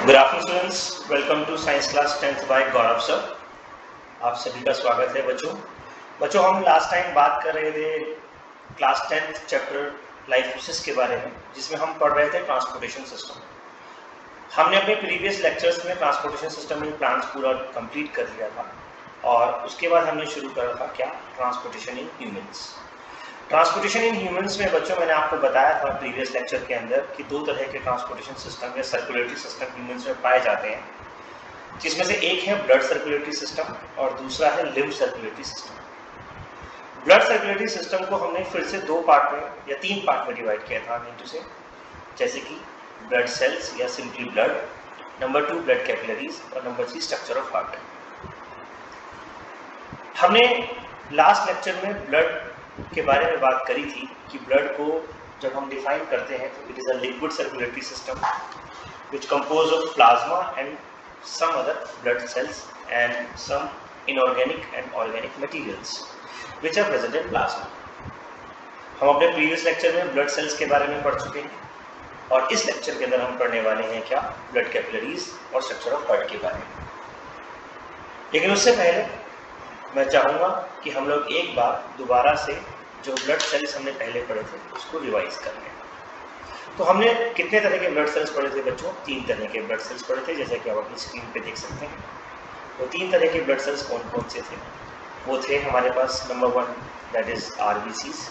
Good afternoon students, welcome to science class 10th by Gaurav sir. आप सभी का स्वागत है बच्चों हम लास्ट टाइम बात कर रहे थे class 10th chapter life process के बारे में, जिसमें हम पढ़ रहे थे ट्रांसपोर्टेशन सिस्टम। हमने अपने प्रीवियस लेक्चर्स में ट्रांसपोर्टेशन सिस्टम इन प्लांट्स पूरा कंप्लीट कर लिया था और उसके बाद हमने शुरू करा था क्या, transportation in humans. Transportation in humans में बच्चों मैंने आपको बताया था प्रीवियस लेक्चर के अंदर कि दो तरह के ट्रांसपोर्टेशन सिस्टम या सर्कुलेटरी सिस्टम ह्यूमंस में पाए जाते हैं, जिसमें से एक है ब्लड सर्कुलेटरी सिस्टम और दूसरा है lymph circulatory system. Blood circulatory system को हमने फिर से दो पार्ट में या तीन पार्ट में डिवाइड किया था इनटू से, जैसे कि ब्लड सेल्स या simply blood, number 2 blood capillaries और नंबर 3 स्ट्रक्चर ऑफ हार्ट। हमने लास्ट लेक्चर में ब्लड के बारे में बात करी थी कि ब्लड को जब हम डिफाइन करते हैं तो it is a liquid circulatory system which compose of plasma and some other blood cells and some inorganic and organic materials which are present in plasma. हम अपने प्रीवियस लेक्चर में ब्लड सेल्स के बारे में पढ़ चुके हैं और इस लेक्चर के अंदर हम पढ़ने वाले हैं क्या, ब्लड कैपिलरीज और स्ट्रक्चर ऑफ हार्ट के बारे में। लेकिन उससे पहले मैं चाहूँगा कि हम लोग एक बार दोबारा से जो ब्लड सेल्स हमने पहले पढ़े थे उसको रिवाइज कर लें। तो हमने कितने तरह के ब्लड सेल्स पढ़े थे बच्चों? 3 तरह के ब्लड सेल्स पढ़े थे, जैसे कि आप अपनी स्क्रीन पे देख सकते हैं। तो 3 तरह के ब्लड सेल्स कौन कौन से थे? वो थे हमारे पास नंबर 1 दैट इज RBCs,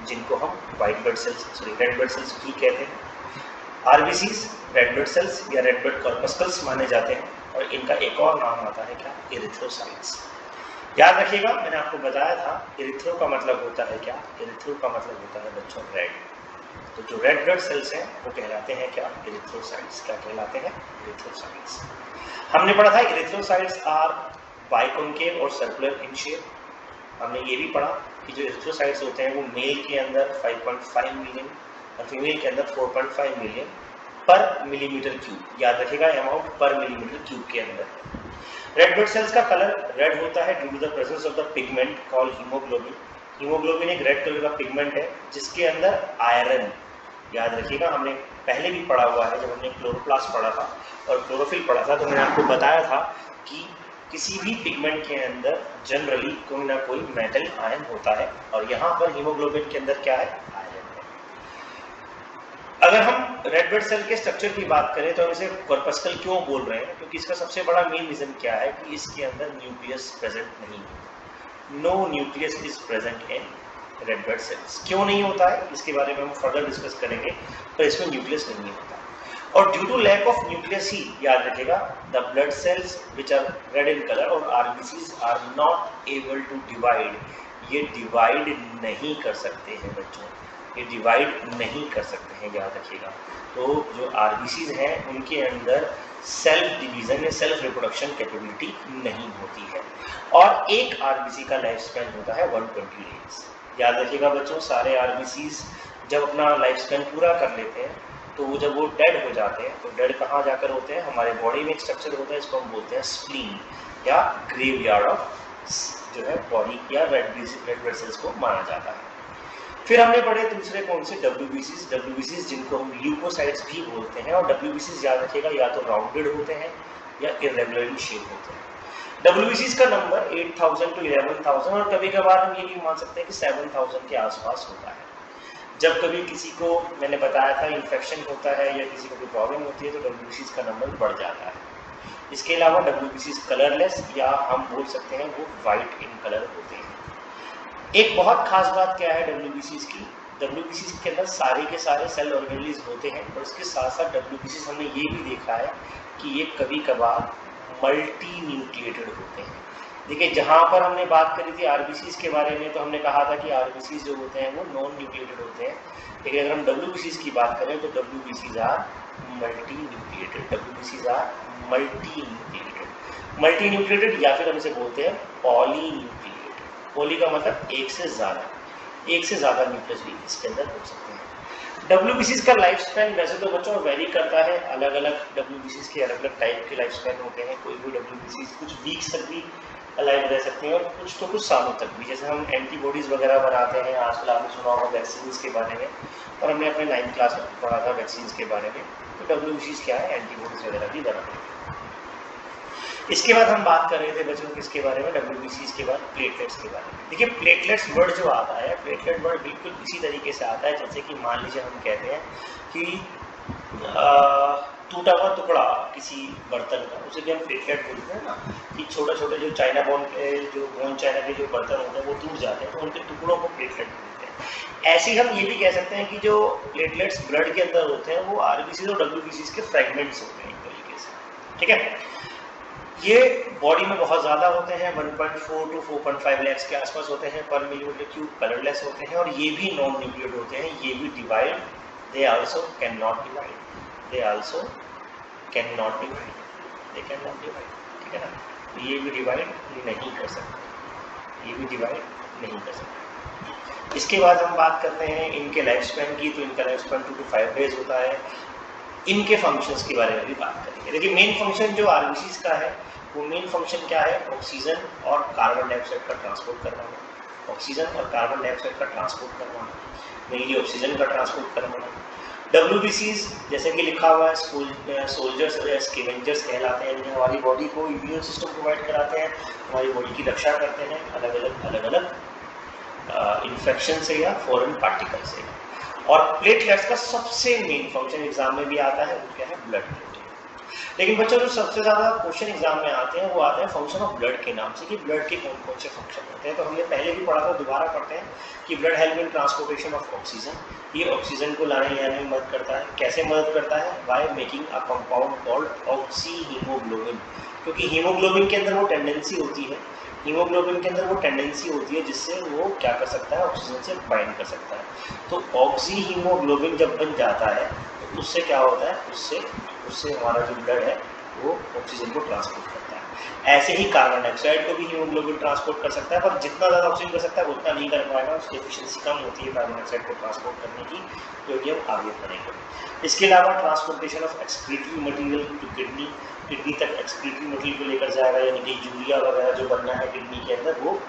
जिनको हम white blood cells red blood sales भी कहते हैं। RBCs रेड ब्लड सेल्स या रेड ब्लड कॉर्पस्कल्स माने जाते हैं और इनका एक और नाम आता है क्या, एरिथ्रोसाइट्स। याद रखिएगा, मैंने आपको बताया था एरिथ्रो का मतलब होता है क्या, एरिथ्रो का मतलब होता है बच्चों रेड। तो जो रेड ब्लड सेल्स हैं वो कहलाते हैं क्या, एरिथ्रोसाइट्स। क्या कहलाते हैं? एरिथ्रोसाइट्स। हमने पढ़ा था एरिथ्रोसाइट्स आर बाइकॉन्केव और सर्कुलर इन शेप। हमने ये भी पढ़ा कि जो एरिथ्रोसाइट्स होते हैं वो मेल के अंदर 5.5 मिलियन और फीमेल के अंदर 4.5 मिलियन पर मिलीमीटर क्यूब। याद रखिएगा, अमाउंट पर मिलीमीटर क्यूब के अंदर। रेड ब्लड सेल्स का कलर रेड होता है due to the presence of the pigment called haemoglobin. Haemoglobin एक रेड कलर का पिगमेंट है जिसके अंदर आयरन, याद रखिएगा हमने पहले भी पढ़ा हुआ है जब हमने क्लोरोप्लास्ट पढ़ा था और क्लोरोफिल पढ़ा था, तो मैंने आपको बताया था कि किसी भी पिगमेंट के अंदर जनरली कोई ना कोई मेटल आयन होता है और यहाँ पर हीमोग्लोबिन के अंदर क्या है, आयरन है। अगर हम रेड ब्लड सेल के स्ट्रक्चर की बात करें तो हम इसे कॉर्पस्कल क्यों बोल रहे हैं, क्योंकि इसका सबसे बड़ा मेन रीजन क्या है कि इसके अंदर न्यूक्लियस प्रेजेंट नहीं होता। No nucleus is present in red blood cells. क्यों नहीं होता है इसके बारे में हम फर्दर डिस्कस करेंगे, पर इसमें न्यूक्लियस नहीं होता और due to lack of nucleus ही, याद रखिएगा, the blood cells which are red in colour और RBCs are not able to divide. ये डिवाइड नहीं कर सकते हैं बच्चों, ये डिवाइड नहीं कर सकते हैं, याद रखिएगा। तो जो RBCs हैं उनके अंदर सेल्फ डिवीजन या सेल्फ रिप्रोडक्शन कैपेबिलिटी नहीं होती है और एक RBC का लाइफ स्पैन होता है 120 डेज। याद रखिएगा बच्चों, सारे RBCs जब अपना लाइफ स्पैन पूरा कर लेते हैं तो वो जब वो डेड हो जाते हैं तो डेड कहाँ जाकर होते हैं, हमारे बॉडी में एक स्ट्रक्चर होता है, इसको हम बोलते हैं स्प्लीन या ग्रेवयार्ड ऑफ जो है बॉडी या रेड ब्लड सेल्स को माना जाता है। फिर हमने पढ़े दूसरे कौन से, WBCs जिनको हम ल्यूकोसाइट्स भी बोलते हैं और WBCs याद रखिएगा या तो राउंडेड होते हैं या इरेगुलरली शेप होते हैं। WBCs का नंबर 8000 to 11000 और कभी कभार हम ये भी मान सकते हैं कि 7000 के आसपास होता है। जब कभी किसी को, मैंने बताया था, इन्फेक्शन होता है या किसी को कोई प्रॉब्लम होती है तो WBCs का नंबर बढ़ जाता है। इसके अलावा WBCs कलरलेस या हम बोल सकते हैं वो वाइट इन कलर होते हैं। एक बहुत खास बात क्या है WBCs की, WBCs के अंदर सारे के सारे सेल ऑर्गेनेल्स होते हैं और इसके साथ साथ WBCs हमने ये भी देखा है कि ये कभी कभार मल्टी न्यूक्लिएटेड होते हैं। देखिए, जहाँ पर हमने बात करी थी RBCs के बारे में तो हमने कहा था कि RBCs जो होते हैं वो नॉन न्यूक्लिएटेड होते हैं, लेकिन अगर हम WBCs की बात करें तो WBCs are multi nucleated. WBCs are multi nucleated या फिर हम इसे बोलते हैं पॉली न्यूक्लिएटेड। पॉली का मतलब एक से ज़्यादा न्यूक्लियस भी इसके अंदर हो सकते हैं। WBCs का लाइफ स्पैन वैसे तो बच्चों वेरी करता है, अलग अलग WBCs के अलग अलग टाइप के लाइफ स्पैन होते हैं। कोई WBCs कुछ वीक्स तक भी अलाइव रह सकती हैं और कुछ तो कुछ सालों तक भी। जैसे हम एंटीबॉडीज़ वगैरह बनाते हैं, आजकल आपने सुना होगा वैक्सीन के बारे में, और हमने अपने 9th क्लास में पढ़ा था वैक्सीन के बारे में। तो WBCs क्या है, एंटीबॉडीज़ वगैरह भी बनाते हैं। इसके बाद हम बात कर रहे थे बच्चों किसके बारे में, WBCs के बाद प्लेटलेट्स के बारे में। देखिए प्लेटलेट्स वर्ड जो आता है, प्लेटलेट वर्ड बिल्कुल इसी तरीके से आता है जैसे कि मान लीजिए हम कहते हैं कि टूटा हुआ टुकड़ा किसी बर्तन का, उसे भी हम प्लेटलेट बोलते हैं ना, कि छोटे छोटे जो चाइना बोन के, जो बोन चाइना के जो बर्तन होते हैं वो टूट जाते हैं, तो उनके टुकड़ों को प्लेटलेट बोलते हैं। ऐसे ही हम ये भी कह सकते हैं कि जो प्लेटलेट्स ब्लड के अंदर होते हैं वो RBCs और WBCs के फ्रेगमेंट्स होते हैं एक तरीके से, ठीक है। ये बॉडी में बहुत ज़्यादा होते हैं, 1.4 to 4.5 लैक्स के आसपास होते हैं पर मिलीमीटर क्यूब, कलरलेस होते हैं, और ये भी नॉन न्यूक्लियेट होते हैं। ये भी divide, they also can not divide, they also can not divide, they can not divide, ठीक है ना। तो ये भी डिवाइड नहीं कर सकते, ये भी डिवाइड नहीं कर सकते। इसके बाद हम बात करते हैं इनके लाइफ स्पैन की, तो इनका लाइफ स्पैन 2 to 5 डेज होता है। इनके फंक्शंस के बारे में भी बात करेंगे। देखिए मेन फंक्शन जो RBCs का है, वो मेन फंक्शन क्या है, ऑक्सीजन और कार्बन डाइऑक्साइड का ट्रांसपोर्ट करवाना, ऑक्सीजन और कार्बन डाइऑक्साइड का ट्रांसपोर्ट करवाना, मेनली ऑक्सीजन का ट्रांसपोर्ट करवाना। WBCs जैसे कि लिखा हुआ है, सोल्जर्स और स्कैवेंजर्स कहलाते हैं। इन्हें हमारी बॉडी को इम्यून सिस्टम प्रोवाइड कराते हैं, हमारी बॉडी की रक्षा करते हैं अलग अलग इन्फेक्शन से या फॉरेन पार्टिकल से। और प्लेटलेट्स का सबसे मेन फंक्शन एग्जाम में भी आता है, वो क्या है, ब्लड प्रोटीन। लेकिन बच्चों जो सबसे ज़्यादा क्वेश्चन एग्जाम में आते हैं वो आते हैं फंक्शन ऑफ ब्लड के नाम से, कि ब्लड के कौन कौन से फंक्शन होते हैं। तो हमने पहले भी पढ़ा था, दोबारा पढ़ते हैं कि blood help in transportation of oxygen, ये ऑक्सीजन को लाने ले जाने में मदद करता है। कैसे मदद करता है, by making a compound called oxy haemoglobin, क्योंकि हीमोग्लोबिन के अंदर वो टेंडेंसी होती है, हीमोग्लोबिन के अंदर वो टेंडेंसी होती है जिससे वो क्या कर सकता है, ऑक्सीजन से बाइंड कर सकता है। तो ऑक्सी हीमोग्लोबिन जब बन जाता है तो उससे क्या होता है, उससे हमारा जो ब्लड है वो ऑक्सीजन को ट्रांसपोर्ट करता है। ऐसे ही कार्बन डाइऑक्साइड को भी हीमोग्लोबिन ट्रांसपोर्ट कर सकता है, पर जितना ज़्यादा ऑक्सीजन कर सकता है उतना नहीं कर पाएगा, उसकी एफिशिएंसी कम होती है कार्बन डाइऑक्साइड को ट्रांसपोर्ट करने की, जो कि हम आगे पढ़ेंगे। इसके अलावा transportation of excretory material to kidney, kidney तक एक्सक्रीटरी मटीरियल को लेकर जाएगा, यानी कि यूरिया वगैरह जो बनना है किडनी के अंदर वो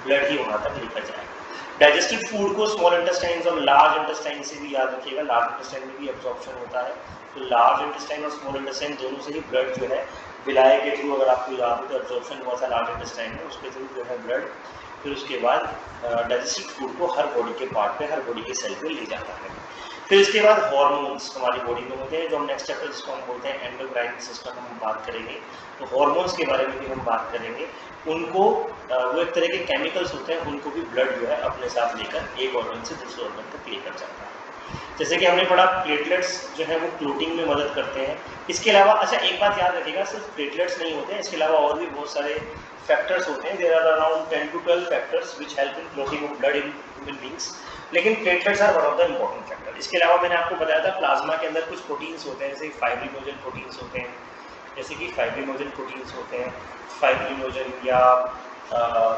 ब्लड ही वहाँ तक लेकर जाएगा। डाइजेस्टिव फूड को स्मॉल इंटेस्टाइन और लार्ज इंटेस्टाइन से भी याद रखिएगा, लार्ज इंटेस्टाइन में भी एब्जॉर्प्शन होता है, तो लार्ज इंटेस्टाइन और स्मॉल इंटेस्टाइन दोनों से ही ब्लड जो है विलाय के थ्रू, अगर आपको याद हो तो एब्जॉर्प्शन हुआ था लार्ज इंटेस्टाइन में, उसके थ्रू जो है ब्लड फिर उसके बाद डाइजेस्टिव फूड को हर बॉडी के पार्ट पे, हर बॉडी के सेल पे ले जाता है। फिर इसके बाद हार्मोन्स हमारी बॉडी में होते हैं, जो हम नेक्स्ट चैप्टर जिसको हम बोलते हैं एंडोक्राइन सिस्टम, हम बात करेंगे। तो हार्मोन्स के बारे में भी हम बात करेंगे। उनको वो एक तरह के केमिकल्स होते हैं, उनको भी ब्लड जो है अपने साथ लेकर एक ऑर्गन से दूसरे ऑर्गन तक लेकर जाता है। जैसे कि हमने पढ़ा प्लेटलेट्स जो है वो क्लोटिंग में मदद करते हैं। इसके अलावा अच्छा एक बात याद रखिएगा, सिर्फ प्लेटलेट्स नहीं होते हैं, इसके अलावा और भी बहुत सारे फैक्टर्स होते हैं। There are around 10 to 12 factors which help in clotting of blood in human beings, लेकिन platelets are one of the important factor. इसके अलावा मैंने आपको बताया था प्लाज्मा के अंदर कुछ प्रोटीन्स होते हैं, जैसे फाइब्रिनोजन प्रोटीन्स होते हैं, जैसे कि फाइब्रिनोजन प्रोटीन्स होते हैं, फाइब्रिनोजन या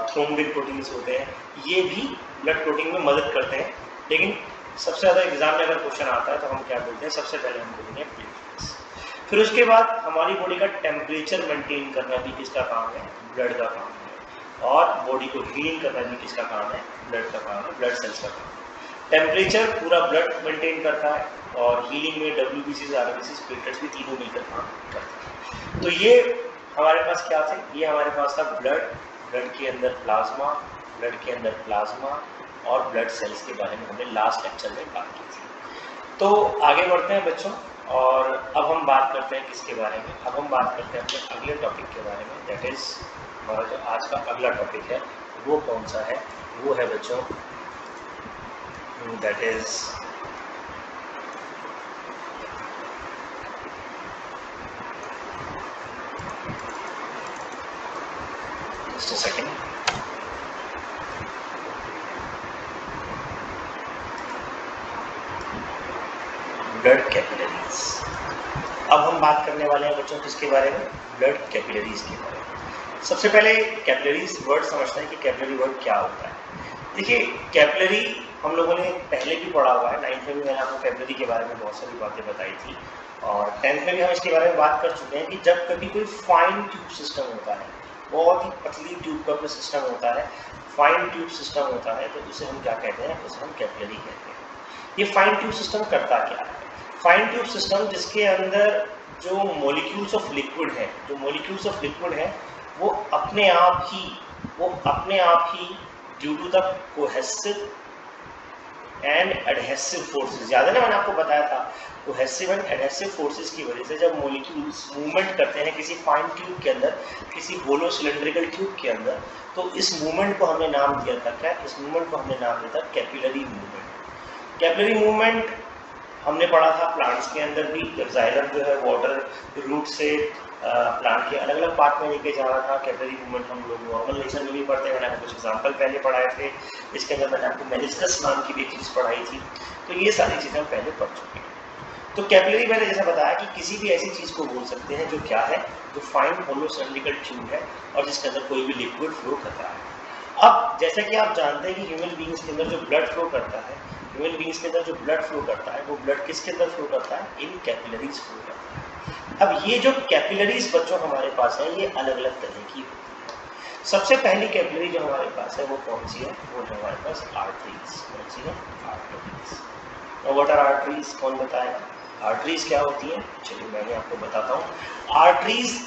थ्रोम्बिन प्रोटीन्स होते हैं, ये भी ब्लड प्रोटीन में मदद करते हैं। लेकिन सबसे ज़्यादा एग्जाम में अगर क्वेश्चन आता है तो हम क्या बोलते हैं, सबसे पहले हम बोलेंगे प्लेटलेट्स। फिर उसके बाद हमारी बॉडी का टेम्परेचर मेंटेन करना भी किसका काम है, ब्लड का काम है। और बॉडी को हीलिंग करना भी किसका काम है, ब्लड का काम है, ब्लड सेल्स का काम है। टेम्परेचर पूरा ब्लड मेंटेन करता है, और हीलिंग में WBCs, RBCs, प्लेटलेट्स भी तीनों मिलकर काम करते हैं। तो ये हमारे पास क्या थे, ये हमारे पास था ब्लड, ब्लड के अंदर प्लाज्मा, ब्लड के अंदर प्लाज्मा और ब्लड सेल्स के बारे में हमने लास्ट लेक्चर में बात की थी। तो आगे बढ़ते हैं बच्चों, और अब हम बात करते हैं किसके बारे में, अब हम बात करते हैं अपने अगले टॉपिक के बारे में। दैट इज हमारा जो आज का अगला टॉपिक है वो कौन सा है, वो है बच्चों that is just a second, blood capillaries. अब हम बात करने वाले हैं बच्चों किसके बारे में, ब्लड कैपिलरीज के बारे में। सबसे पहले कैपिलरीज वर्ड समझते हैं कि कैपिलरी वर्ड क्या होता है। देखिए कैपिलरी हम लोगों ने पहले भी पढ़ा हुआ है, 9th में भी मैंने आपको कैपिलरी के बारे में बहुत सारी बातें बताई थी, और 10th में भी हम इसके बारे में बात कर चुके हैं कि जब कभी कोई फाइन ट्यूब सिस्टम होता है, बहुत ही पतली ट्यूब का कोई सिस्टम होता है, फाइन ट्यूब सिस्टम होता है, तो उसे हम क्या कहते हैं, उसे हम कैपिलरी कहते हैं। ये फाइन ट्यूब सिस्टम करता क्या है? फाइन ट्यूब सिस्टम जिसके अंदर जो मॉलिक्यूल्स ऑफ लिक्विड है, वो अपने आप ही due to the cohesive and adhesive forces, याद है ना मैंने आपको बताया था, कोहेसिव एंड एडहेसिव फोर्सेस की वजह से जब मॉलिक्यूल्स मूवमेंट करते हैं किसी फाइन ट्यूब के अंदर, किसी होलो सिलेंड्रिकल ट्यूब के अंदर, तो इस मूवमेंट को हमने नाम दिया था क्या? इस मूवमेंट को हमने नाम दिया था कैपिलरी मूवमेंट। कैपिलरी मूवमेंट हमने पढ़ा था प्लांट्स के अंदर भी, जब जाइलम जो है वाटर रूट से प्लांट के अलग अलग पार्ट में लेके जा रहा था। कैपिलरी मूवमेंट हम लोग नॉर्मल लेक्चर में भी पढ़ते हैं, मैंने आपको कुछ एग्जांपल पहले पढ़ाए थे, इसके अंदर मैंने आपको मेनिस्कस नाम की भी चीज़ पढ़ाई थी, तो ये सारी चीज़ें हम पहले पढ़ चुके हैं। तो कैपिलरी मैंने जैसा बताया कि किसी भी ऐसी चीज़ को बोल सकते हैं जो क्या है, जो फाइन होलो सिलेंड्रिकल ट्यूब है और जिसके अंदर कोई भी लिक्विड फ्लो कर रहा है। अब जैसा कि आप जानते हैं कि ह्यूमन बींग्स के अंदर जो ब्लड फ्लो करता है, ह्यूमन बींग्स के अंदर जो ब्लड फ्लो करता है, वो ब्लड किसके अंदर फ्लो करता है? इन कैपिलरीज फ्लो करता है। अब ये जो कैपिलरीज बच्चों हमारे पास है, ये अलग अलग तरह की होती है। सबसे पहली कैपिलरी जो हमारे पास है वो कौन सी है? वो है हमारे पास आर्टरीज। कौन सी है? आर्टरीज। What are arteries? कौन बताएगा? आर्टरीज क्या होती है? चलिए मैं आपको बताता हूँ। आर्टरीज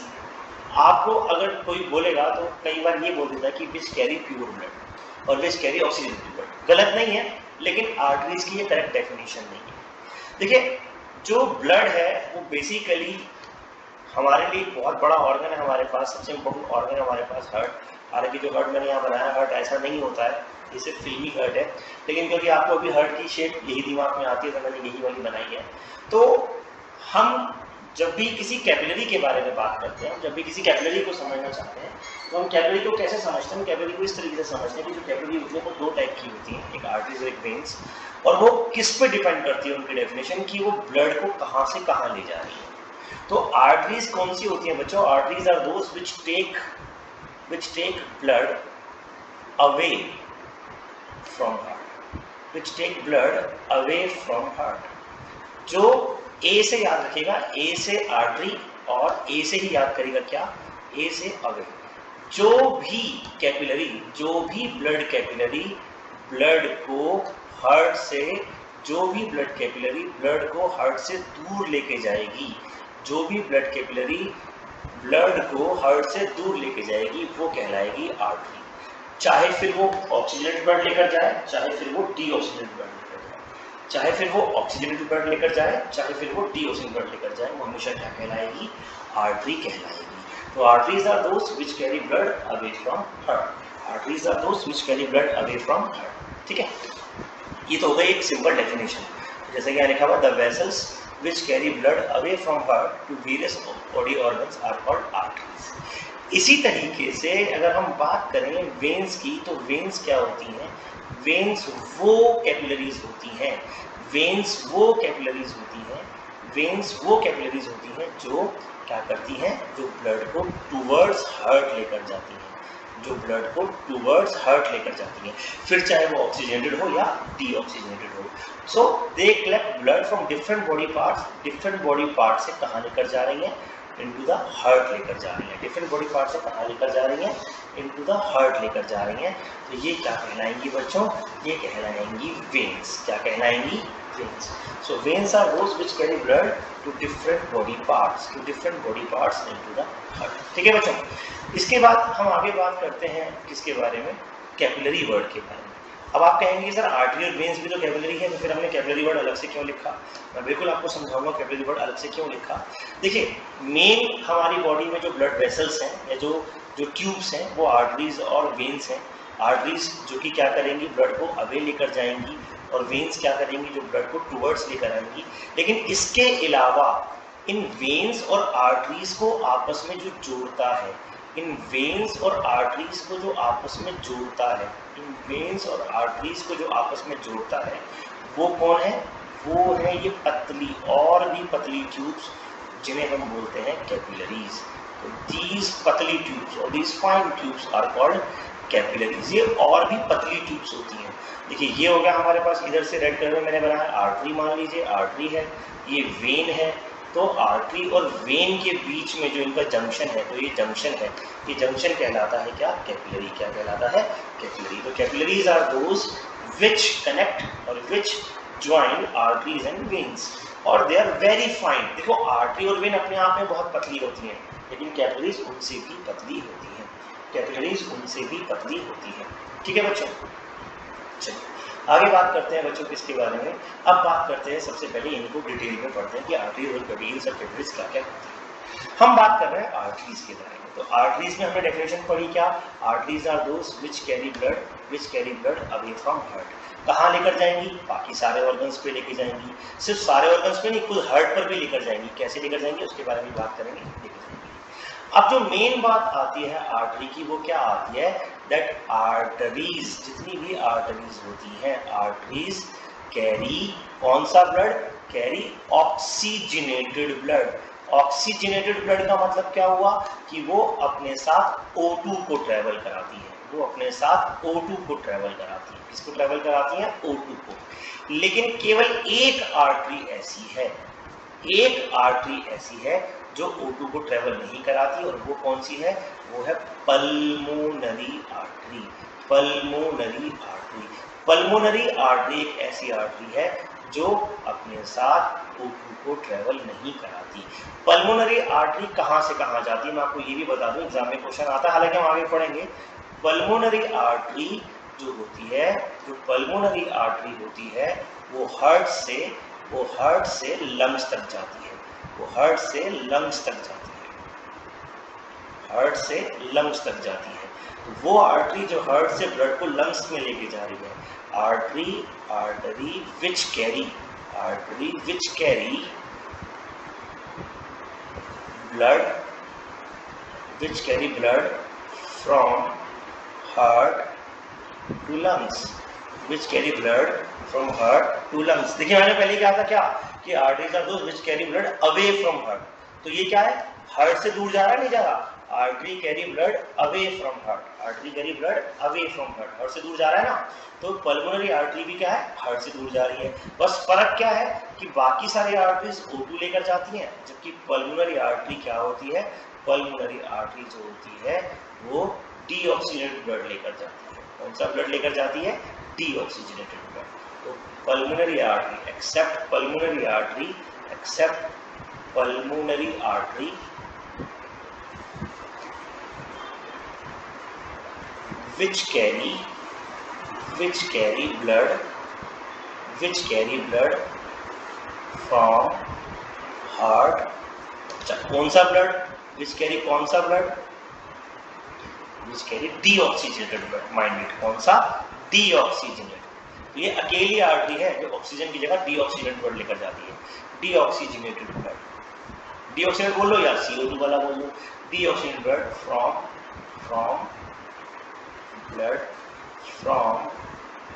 आपको अगर कोई बोलेगा तो कई बार ये बोल देता है कि विच कैरी प्योर ब्लड और विच कैरी ऑक्सीजनेटेड ब्लड। गलत नहीं है, लेकिन आर्टरीज की ये करेक्ट डेफिनेशन नहीं है। देखिए, जो ब्लड है वो बेसिकली हमारे लिए बहुत बड़ा ऑर्गन है हमारे पास, सबसे इम्पोर्टेंट ऑर्गन है हमारे पास हार्ट। हालांकि जो हार्ट मैंने यहाँ बनाया, हार्ट ऐसा नहीं होता है, ये सिर्फ फिल्मी हार्ट है, लेकिन क्योंकि आपको अभी हार्ट की शेप यही दिमाग में आती है तो मैंने यही वाली बनाई है। तो हम जब भी किसी कैपिलरी के बारे में बात करते हैं, जब भी किसी कैपिलरी को समझना चाहते हैं, तो हम कैपिलरी को कैसे समझते हैं? कैपिलरी को इस तरीके से समझते हैं कि जो कैपिलरी होती है वो दो टाइप की होती है, एक आर्टरीज और एक वेन्स, और वो किस पे डिपेंड करती है उनकी डेफिनेशन कि वो ब्लड को कहाँ से कहाँ ले जा रही है। तो आर्टरीज कौन सी होती है बच्चों? Arteries are those which take blood away from heart, जो ए से याद रखेगा, ए से आर्टरी और ए से ही याद करेगा क्या? ए से अवे। जो भी ब्लड कैपिलरी ब्लड को हार्ट से दूर लेके जाएगी, जो भी ब्लड कैपिलरी ब्लड को हार्ट से दूर लेके जाएगी, वो कहलाएगी आर्टरी। चाहे फिर वो ऑक्सीजनेटेड ब्लड लेकर जाए, चाहे फिर वो डीऑक्सीजनेटेड ब्लड लेकर जाए, चाहे फिर वो ऑक्सीजनेटेड ब्लड लेकर जाए, चाहे फिर वो डीऑक्सीजनेटेड ब्लड लेकर जाए, वो हमेशा क्या कहलाएगी? आर्टरी कहलाएगी। तो arteries are those which carry blood away from heart. Arteries are those which carry blood away from heart. ठीक है, ये तो हो गई एक सिंपल डेफिनेशन। जैसे कि लिखा हुआ, the vessels which carry blood away from heart to various body organs are called arteries। इसी तरीके से अगर हम बात करें वेन्स की, तो वेन्स क्या होती हैं? वेन्स वो कैपिलरीज होती हैं जो क्या करती हैं? जो ब्लड को टूवर्ड्स हार्ट लेकर जाती हैं, फिर चाहे वो ऑक्सीजनेटेड हो या डीऑक्सीजनेटेड हो। So they collect blood from different body parts से कहाँ लेकर जा रही हैं? इनटू द हार्ट लेकर जा रही हैं। डिफरेंट बॉडी पार्ट से कहाँ लेकर जा रही हैं? इनटू द हार्ट लेकर जा रही हैं। तो ये क्या कहलाएंगी बच्चों? ये कहलाएंगी वेन्स। क्या कहलाएंगी? Veins. So veins are those which carry blood to different body parts into the heart. ठीक है बच्चों, इसके बाद हम आगे बात करते हैं किसके बारे में? कैपिलरी वर्ड के बारे में। अब आप कहेंगे सर आर्टरी और वेन्स भी तो कैपिलरी है, तो फिर हमने कैपिलरी वर्ड अलग से क्यों लिखा? मैं बिल्कुल आपको समझाऊंगा कैपिलरी वर्ड अलग से क्यों लिखा। देखिए, मेन हमारी बॉडी में जो ब्लड वेसल्स हैं या जो ट्यूब्स हैं वो आर्टरीज और वेन्स हैं। आर्टरीज जो कि क्या करेंगी? ब्लड को अवे लेकर जाएंगी, और वेन्स क्या करेंगी? जो ब्लड को टूवर्ड्स लेकर आएंगी। लेकिन इसके अलावा इन वेन्स और आर्टरीज को आपस में जो जोड़ता है, वो कौन है? वो है ये पतली और भी पतली ट्यूब्स, जिन्हें हम बोलते हैं कैपिलरीज। तो दीज पतली ट्यूब्स और these fine tubes are called capillaries. ये और भी पतली ट्यूब्स होती हैं। देखिए, ये हो गया हमारे पास, इधर से रेड कलर में मैंने बनाया आर्टरी, मान लीजिए आर्टरी है, ये वेन है, तो आर्टरी और वेन के बीच में जो इनका जंक्शन है, तो ये जंक्शन है, ये जंक्शन कहलाता है क्या? कैपिलरी। क्या कहलाता है? कैपिलरी। तो capillaries are those which connect और which join arteries and veins, और दे आर वेरी फाइन। देखो आर्टरी और वेन अपने आप में बहुत पतली होती हैं, लेकिन कैपिलरीज उनसे भी पतली होती हैं। कैपिलरीज उनसे भी पतली होती है। ठीक है बच्चों, चलिए आगे बात करते हैं बच्चों किसके बारे में। अब बात करते हैं, सबसे पहले इनको डिटेल में पढ़ते हैं कि आर्टरीज और कैपिलरीज और कैपिलरीज क्या क्या होती है। हम बात कर रहे हैं आर्टरीज के बारे में। तो आर्टरीज में हमने डेफिनेशन पढ़ी क्या? Arteries are those which carry blood away from heart. कहाँ लेकर जाएंगी? बाकी सारे ऑर्गन्स पे लेकर जाएंगी। सिर्फ सारे ऑर्गन्स पे नहीं, खुद हार्ट पर भी लेकर जाएंगी। कैसे लेकर जाएंगी उसके बारे में बात करेंगे, लेकर जाएंगे। अब जो मेन बात आती है आर्टरी की, वो क्या आती है? दैट आर्टरीज, जितनी भी आर्टरीज होती हैं, आर्टरीज कैरी कौन सा blood? Carry oxygenated blood. Oxygenated blood का मतलब क्या हुआ? कि वो अपने साथ O2 को ट्रेवल कराती है। वो अपने साथ O2 को ट्रेवल कराती है। किसको ट्रेवल कराती है? O2 को। लेकिन केवल एक आर्टरी ऐसी है, एक आर्टरी ऐसी है जो O2 को ट्रेवल नहीं कराती, और वो कौन सी है? वो है pulmonary artery. Pulmonary artery. Pulmonary artery एक ऐसी आर्टरी है जो अपने साथ O2 को ट्रेवल नहीं कराती। पल्मोनरी आर्टरी कहाँ से कहाँ जाती है मैं आपको ये भी बता दूं, एग्जाम में क्वेश्चन आता है, हालांकि हम आगे पढ़ेंगे। पल्मोनरी आर्टरी जो होती है, जो पल्मोनरी आर्टरी होती है, वो हार्ट से लंग्स तक जाती है। वो हार्ट से लंग्स तक जाती है। हार्ट से लंग्स तक जाती है। तो वो आर्टरी जो हार्ट से ब्लड को लंग्स में लेके जा रही है, artery which carry blood from heart to lungs. Which carry blood from heart to lungs. देखिए मैंने पहले कहा था क्या कि arteries are those which carry blood away from heart. तो ये क्या है? हार्ट से दूर जा रहा है, नहीं जा रहा? Artery carry blood away from heart. Artery carry blood away from heart, heart से दूर जा रहा है ना। तो पल्मोनरी आर्टरी भी क्या है? हार्ट से दूर जा रही है। बस फर्क क्या है कि बाकी सारी आर्टरीज O2 लेकर जाती हैं, जबकि पल्मोनरी आर्टरी क्या होती है? पल्मोनरी आर्टरी जो होती है वो डीऑक्सीजनेटेड ब्लड लेकर जाती है। कौन सा ब्लड लेकर जाती है? Deoxygenated blood. तो pulmonary artery except pulmonary artery which carry blood from heart। कौन सा ब्लड? which carry कौन सा blood? which carry deoxygenated blood। Mind it, कौन सा? डीऑक्सीजनेटेड। तो ये अकेली आर्टरी है जो ऑक्सीजन की जगह डीऑक्सीजनेटेड ब्लड लेकर जाती है। डीऑक्सीजनेटेड ब्लड, डीऑक्सीजनेट बोल लो यार, CO2 वाला बोल लो। Deoxygenated blood from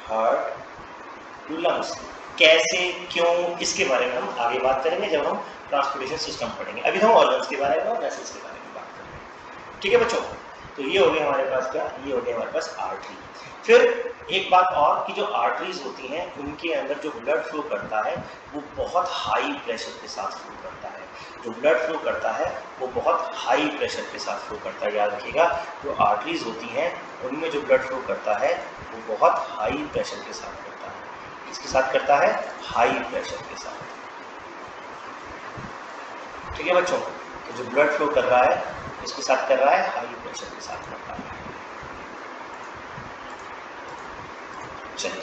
heart to lungs. कैसे, क्यों, इसके बारे में हम आगे बात करेंगे जब हम ट्रांसपोर्टेशन सिस्टम पढ़ेंगे। अभी हम ऑर्गन्स के बारे में और वेसल्स के बारे में बात करेंगे। ठीक है बच्चों, तो ये हो गया हमारे पास क्या? ये हो गया हमारे पास आर्टरी। फिर एक बात और कि जो आर्टरीज होती हैं उनके अंदर जो ब्लड फ्लो करता है वो बहुत हाई प्रेशर के साथ फ्लो करता है। जो ब्लड फ्लो करता है वो बहुत हाई प्रेशर के साथ फ्लो करता है। याद रखिएगा, जो आर्टरीज होती हैं उनमें जो ब्लड फ्लो करता है वो बहुत हाई प्रेशर के साथ करता है। किसके साथ करता है? हाई प्रेशर के साथ। ठीक है बच्चों, तो जो ब्लड फ्लो कर रहा है इसके साथ कर रहा है? हाई प्रेशर के साथ करता है। चलिए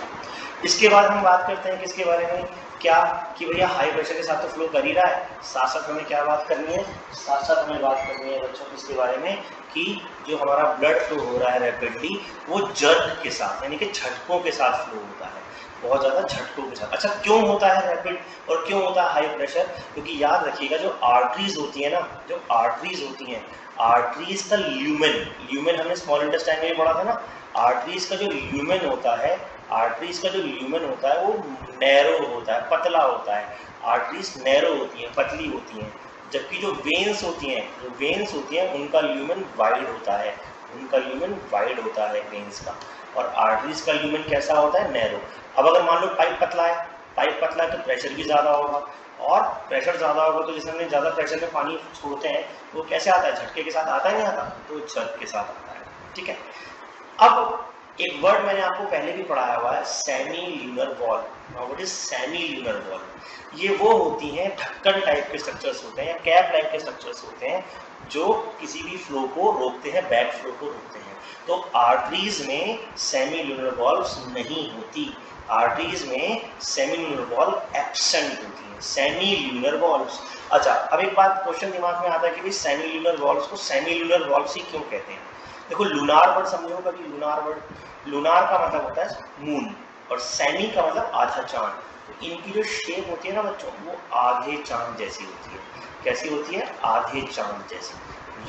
इसके बाद हम बात करते हैं किसके बारे में, क्या कि भैया हाई प्रेशर के साथ तो फ्लो कर ही रहा है, साथ साथ हमें क्या बात करनी है? साथ साथ हमें बात करनी है बच्चों किसके बारे में कि जो हमारा ब्लड फ्लो हो रहा है रैपिडली वो जर्क के साथ, यानी कि झटकों के साथ फ्लो होता है, बहुत ज़्यादा झटकों के साथ। अच्छा, क्यों होता है रैपिड और क्यों होता है हाई प्रेशर? क्योंकि याद रखिएगा जो आर्टरीज होती है ना, जो आर्टरीज होती हैं, आर्टरीज का ल्यूमेन हमने स्मॉल इंटेस्टाइन में पढ़ा था ना। आर्टरीज का जो ल्यूमेन होता है, आर्टरीज का जो ल्यूमेन होता है वो नैरो होता है, पतला होता है। आर्टरीज नैरो होती हैं, पतली होती हैं, जबकि जो वेन्स होती हैं उनका ल्यूमेन वाइड होता है, वेन्स का। और आर्टरीज का ल्यूमेन कैसा होता है? नैरो। अब अगर मान लो पाइप पतला है पाइप पतला है तो प्रेशर भी ज़्यादा होगा, और प्रेशर ज़्यादा होगा तो जैसे हमने ज़्यादा प्रेशर में पानी छोड़ते हैं वो कैसे आता है, झटके के साथ आता है, नहीं आता, तो झटके के साथ आता है। ठीक है, अब एक वर्ड मैंने आपको पहले भी पढ़ाया हुआ है, semi lunar wall. What is semi lunar wall? ये वो होती हैं ढक्कन टाइप के स्ट्रक्चर्स होते हैं या कैप टाइप के स्ट्रक्चर्स होते हैं जो किसी भी फ्लो को रोकते हैं, बैक फ्लो को रोकते हैं। तो आर्टरीज में सेमी ल्यूनर वॉल्व्स नहीं होती, आर्टरीज में सेमी ल्यूनर वॉल्व एब्सेंट होती है, सेमी ल्यूनर वॉल्व्स। अच्छा, अब एक बात क्वेश्चन दिमाग में आता है कि भाई सेमी ल्यूनर वॉल्व्स को सेमी ल्यूनर वॉल्व्स ही क्यों कहते हैं? देखो, लूनार वर्ड समझो कभी, लूनार वर्ड, लूनार का मतलब होता है मून और सेमी का मतलब आधा चांद। तो इनकी जो शेप होती है ना बच्चों, वो आधे चांद जैसी होती है। कैसी होती है? आधे चांद जैसी।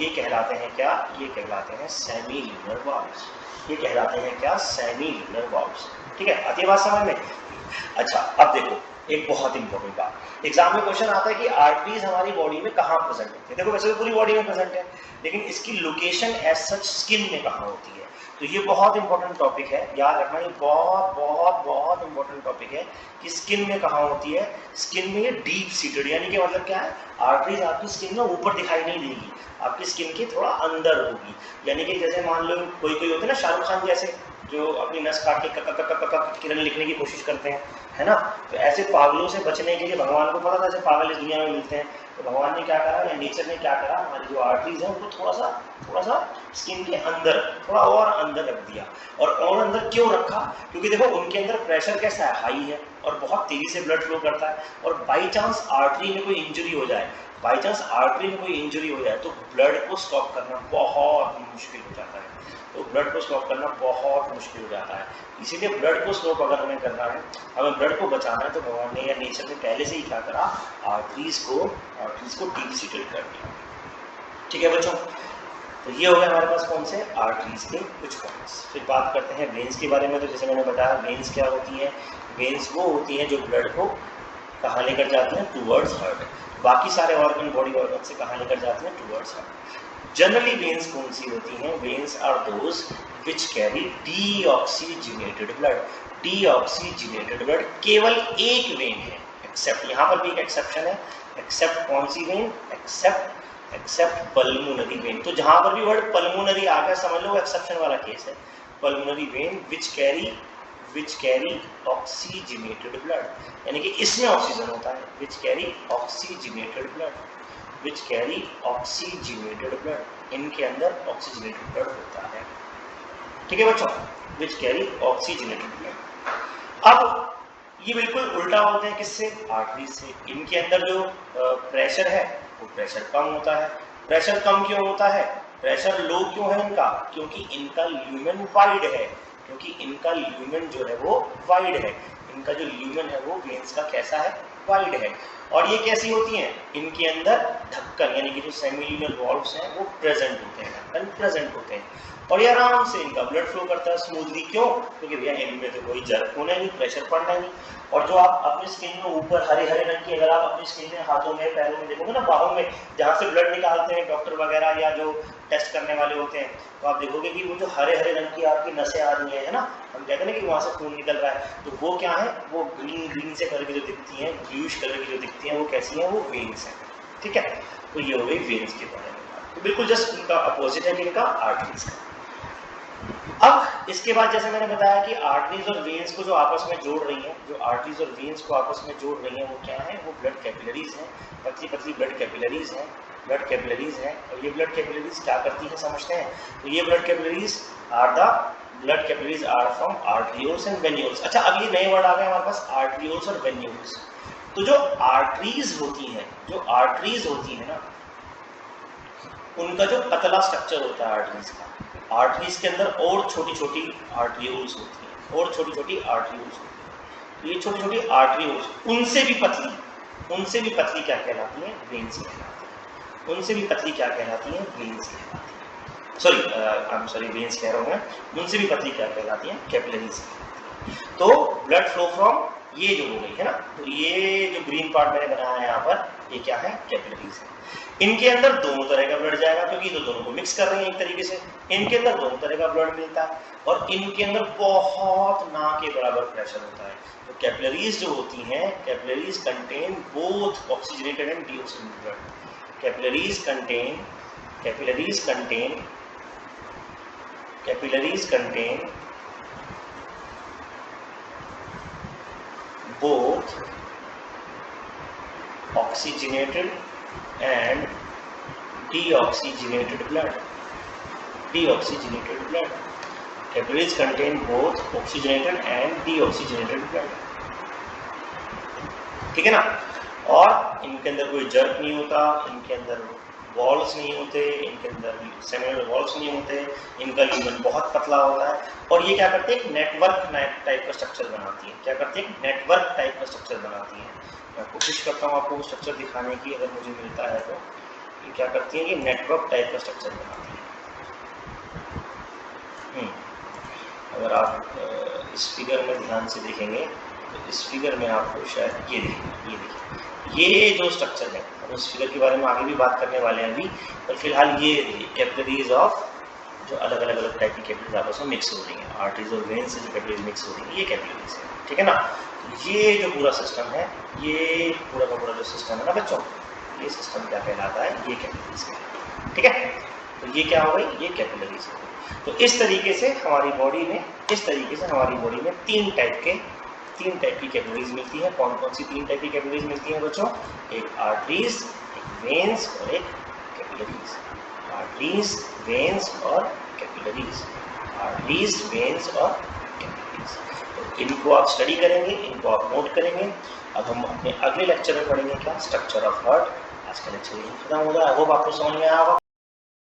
ये कहलाते हैं क्या? ये कहलाते हैं सेमी ल्यूनर वॉल्व्स। ये कहलाते हैं क्या? Semi lunar valves. ठीक है, आती है बात समझ में? अच्छा, अब देखो एक बहुत इंपॉर्टेंट बात, एग्जाम में क्वेश्चन आता है कि आर्टरीज हमारी बॉडी में कहाँ प्रेजेंट होती है। देखो वैसे तो पूरी बॉडी में प्रेजेंट है, लेकिन इसकी लोकेशन एज सच स्किन में कहाँ होती है। तो ये बहुत इंपॉर्टेंट टॉपिक है, याद रखना, ये बहुत बहुत बहुत इंपॉर्टेंट टॉपिक है कि स्किन में कहाँ होती है। स्किन में ये डीप सीटेड, यानी कि मतलब क्या है, आर्टरीज आपकी स्किन में ऊपर दिखाई नहीं देगी, आपकी स्किन के थोड़ा अंदर होगी। यानी कि जैसे मान लो कोई कोई होते हैं ना शाहरुख खान जैसे, जो अपनी नस काट के किरण लिखने की कोशिश करते हैं, है ना। तो ऐसे पागलों से बचने के लिए भगवान को पता था ऐसे पागल इस दुनिया में मिलते हैं, तो भगवान ने क्या करा या नेचर ने क्या करा, हमारी जो आर्टरीज है उनको थोड़ा सा स्किन के अंदर, थोड़ा और अंदर रख दिया। और अंदर क्यों रखा? क्योंकि देखो उनके अंदर प्रेशर कैसा है, हाई है और बहुत तेजी से ब्लड फ्लो करता है। और बाई चांस आर्टरी में कोई इंजरी हो जाए, बाई चांस आर्टरी में कोई इंजरी हो जाए तो ब्लड को स्टॉप करना बहुत मुश्किल हो जाता है। तो ब्लड को स्टॉप करना बहुत मुश्किल हो जाता है। इसीलिए ब्लड को स्टॉप अगर हमें करना है, हमें ब्लड को बचाना है, तो भगवान ने या नेचर ने पहले से ही क्या करा, आर्टरीज को डीप सीटेड कर दिया। ठीक है बच्चों, तो ये हो गया हमारे पास कौन से, आर्टरीज के कुछ पॉइंट्स। फिर बात करते हैं वेन्स के बारे में। तो जैसे मैंने बताया, वेन्स क्या होती है? वेन्स वो होती हैं जो ब्लड को कहाँ लेकर जाती हैं, टूवर्ड्स हार्ट। बाकी सारे ऑर्गन, बॉडी ऑर्गन से कहाँ लेकर जाती हैं, टूवर्ड्स हार्ट। जनरली वेन्स कौन सी होती हैं? Veins are those which carry deoxygenated blood. Deoxygenated blood केवल एक वेन है, एक्सेप्ट, यहाँ पर भी एक एक्सेप्शन है, एक्सेप्ट कौन सी वेन, एक्सेप्ट पल्मोनरी वेन। तो जहां पर भी वर्ड पल्मोनरी आ गया समझ लो एक्सेप्शन वाला केस है। Pulmonary vein which carry oxygenated blood, यानी कि इसमें ऑक्सीजन होता है, which carry oxygenated blood, which carry oxygenated blood, इनके अंदर ऑक्सीजिनेटेड ब्लड होता है। ठीक है बच्चों, विच कैरी ऑक्सीजिनेटेड ब्लड। अब ये बिल्कुल उल्टा होते हैं किससे, आर्टरी से। इनके अंदर जो प्रेशर है वो प्रेशर कम होता है। प्रेशर कम क्यों होता है, प्रेशर लो क्यों है इनका? क्योंकि इनका ल्यूमेन वाइड है, क्योंकि इनका ल्यूमेन जो है वो वाइड है। इनका जो ल्यूमेन है वो वेन्स का कैसा है, वाइड है। और ये कैसी होती हैं, इनके अंदर ढक्कन यानी कि जो सेमी ल्यूनर वॉल्व्स हैं वो प्रेजेंट होते हैं, ढक्कन प्रेजेंट होते हैं। और ये आराम से इनका ब्लड फ्लो करता है स्मूथली। क्यों? क्योंकि भैया इनमें तो कोई जर्क होना नहीं, प्रेशर पड़ना नहीं। और जो आप अपनी स्किन में ऊपर हरे हरे रंग की, अगर आप अपनी स्किन में, हाथों में, पैरों में देखोगे ना, बाहों में जहाँ से ब्लड निकालते हैं डॉक्टर वगैरह या जो टेस्ट करने वाले होते हैं, तो आप देखोगे कि वो जो हरे हरे रंग की आपकी नसें आ रही है ना, हम कहते हैं ना कि वहाँ से खून निकल रहा है, तो वो क्या है, वो ग्रीन से कलर की जो दिखती हैं, ब्लूइश कलर की जो दिखती हैं, वो कैसी हैं, वो वेन्स हैं। ठीक है, तो ये हो गई वेन्स के बारे में। तो बिल्कुल जस्ट उनका अपोजिट है जिनका, आर्टरीज का। अब इसके बाद जैसे मैंने बताया कि आर्टरीज और वेन्स को जो आपस में जोड़ रही हैं, जो आर्टरीज और वेन्स को आपस में जोड़ रही हैं वो क्या है, वो ब्लड कैपिलरीज हैं, पतली पतली ब्लड कैपिलरीज हैं, ब्लड कैपिलरीज हैं। और ये ब्लड कैपिलरीज क्या करती हैं समझते हैं। तो ये blood capillaries are from arterioles and venules. अच्छा, अब ये नए वर्ड आ गए हमारे पास, आर्टरियोल्स और वेन्यूल्स। तो जो आर्टरीज होती है ना, उनका जो पतला स्ट्रक्चर होता है आर्टरीज का, आर्टरीज के अंदर और छोटी छोटी आर्टरियोल्स होती हैं, और छोटी छोटी आर्टरियोल्स होती हैं। तो ये छोटी छोटी आर्टरियोल्स उनसे भी पतली क्या कहलाती हैं, वेन्स कहलाती हैं। उनसे भी पतली क्या कहलाती हैं, वेन्स कहलाती हैं। वेन्स कह रहा हूँ मैं, उनसे भी पतली क्या कहलाती हैं, कैपिलरीज कहलाती हैं। तो ब्लड फ्लो फ्रॉम ये जो हो गई है ना, तो ये जो ग्रीन पार्ट मैंने बनाया है यहाँ पर, ये क्या है, कैपिलरीज है। इनके अंदर दोनों तरह का ब्लड जाएगा क्योंकि तो दोनों को मिक्स कर रहे हैं एक तरीके से। इनके अंदर दोनों तरह का ब्लड मिलता है और इनके अंदर बहुत ना के बराबर प्रेशर होता है। तो कैपिलरीज जो होती हैं, capillaries contain both oxygenated and deoxygenated blood. Capillaries contain both oxygenated and deoxygenated blood. Capillaries contain both oxygenated and deoxygenated blood. ठीक है ना। और इनके अंदर कोई जर्क नहीं होता, इनके अंदर वॉल्व्स नहीं होते, इनके अंदर सेमिनल वॉल्व्स नहीं होते, इनका ल्यूमेन बहुत पतला होता है। और ये क्या करते हैं, नेटवर्क टाइप का स्ट्रक्चर बनाती है। क्या करते हैं, नेटवर्क टाइप का स्ट्रक्चर बनाती है। मैं कोशिश करता हूँ आपको स्ट्रक्चर दिखाने की, अगर मुझे मिलता है तो। ये क्या करती है, ये नेटवर्क टाइप का स्ट्रक्चर बनाती है। अगर आप इस फिगर में ध्यान से देखेंगे तो इस फिगर में आपको शायद ये देखिए, ये जो स्ट्रक्चर है, उस फिगर के बारे में आगे भी बात करने वाले हैं अभी, पर फिलहाल ये कैपिलरीज ऑफ जो अलग अलग टाइप की कैपिलरीज आपस में मिक्स हो रही हैं, आर्टरीज और वेन्स से जो कैपिलरीज मिक्स हो रही हैं, ये कैपिलरीज है। ठीक है ना। ये जो पूरा सिस्टम है, ये पूरा का पूरा जो सिस्टम है ना बच्चों, ये सिस्टम क्या कहलाता है, ये कैपिलरीज है। ठीक है, तो ये क्या हो गई, ये कैपिलरीज है। तो इस तरीके से हमारी बॉडी में तीन टाइप की कैपिलरीज मिलती है। कौन कौन सी तीन टाइप की कैपिलरीज मिलती हैं बच्चों, एक आर्टरीज, एक वेन्स और एक कैपिलरीज। आर्टरीज, वेन्स और कैपिलरीज, आर्टरीज, वेन्स और कैपिलरीज। तो इनको आप स्टडी करेंगे, इनको आप नोट करेंगे। अब हम अपने अगले लेक्चर में पढ़ेंगे क्या, स्ट्रक्चर ऑफ हार्ट। आज का लेक्चर यही खत्म हो गया। आई होप आपको समझ में आया होगा।